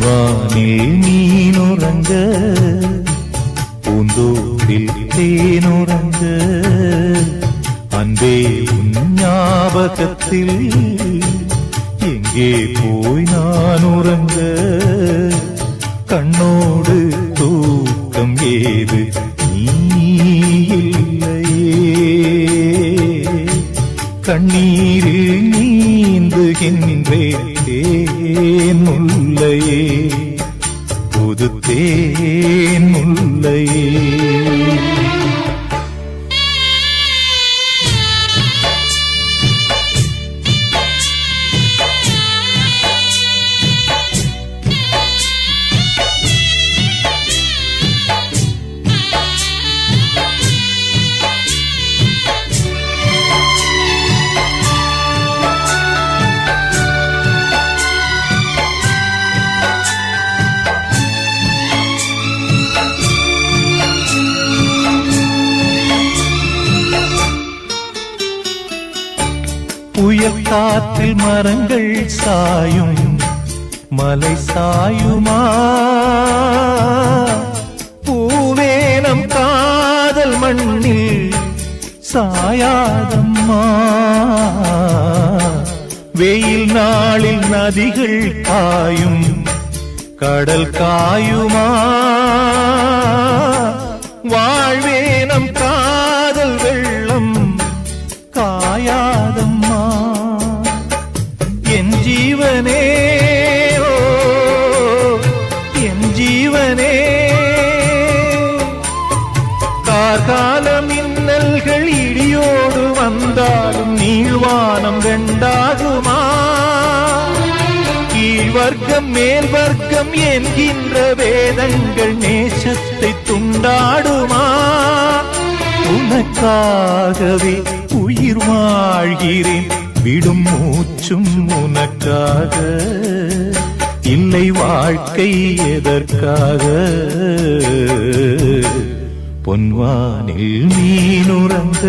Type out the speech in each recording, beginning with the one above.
பொன்வானில் மீனுறங்க பூந்தோப்பில் தேனுறங்க அன்பே உன் ஞாபகத்தில் எங்கே போய் நான் உறங்க கண்ணோடு தூக்கம் ஏது நீ இல்லையே கண்ணீரில் நீந்துகின்றேன் தேன் முல்லையே புது தேன் முல்லையே புயல் காற்றில் மரங்கள் சாயும் மலை சாயுமா பூவேனம் காதல் மண்ணில் சாயாதம்மா வெயில் நாளில் நதிகள் காயும் கடல் காயுமா வாழ்வேனம் காதல் வெள்ளம் காயாதம்மா என் ஜீவனே ஓ என் ஜீவனே கார்கால மின்னல்கள் இடியோடு வந்தாலும் நீள்வானம் ரெண்டாகுமா கீழ்வர்க்கம் மேல் வர்க்கம் என்கின்ற வேதங்கள் நேசத்தை துண்டாடுமா உனக்காகவே உயிர் வாழ்கிறேன் விடும் மூச்சும் உனக்காக இல்லை வாழ்க்கை எதற்காக பொன்வானில் மீனுறங்க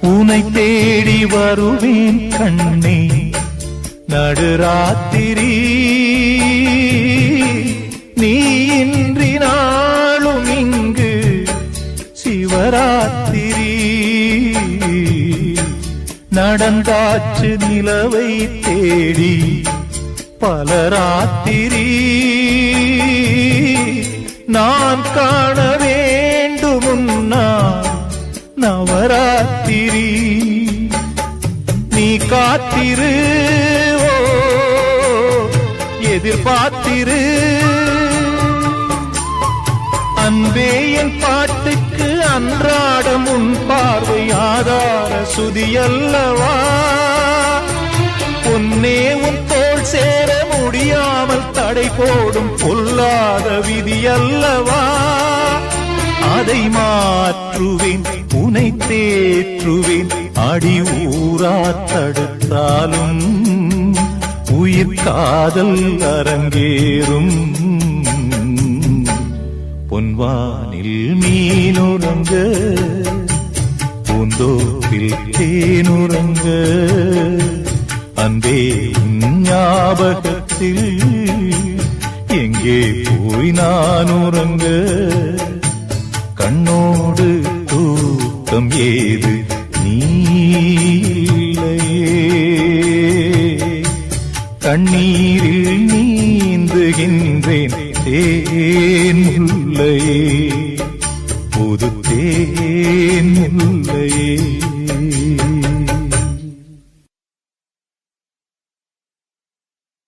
உன்னை தேடி வருவேன் கண்ணே நடுராத்திரி நீ இன்றி நாளும் இங்கு சிவராத்திரி நடந்தாச்சு நிலவை தேடி பலராத்திரி நான் காண வேண்டுமுன்னா நவராத்திரி நீ காத்திரு ஓ எதிர்பார்த்திரு அன்பே என் பாட்டுக்கு அன்றாடம் உன் பார்வை ஆதார சுதியல்லவா பொன்னே உன் தோள் சேர முடியாமல் தடை போடும் பொல்லாத விதியல்லவா அதை மாற்றுவேன் உனை தேற்றுவேன் அடி ஊரா தடுத்தாலும் உயிர் காதல் அரங்கேறும் பொன்வானில் மீனுறங்க பூந்தோப்பில் தேனுறங்க அன்பே ஞாபகத்தில் எங்கே போய் நான் உறங்க கண்ணோடு தூக்கம் ஏது நீ இல்லையே கண்ணீரில் நீந்துகின்றேன் தேன் முல்லையே புது தேன் முல்லையே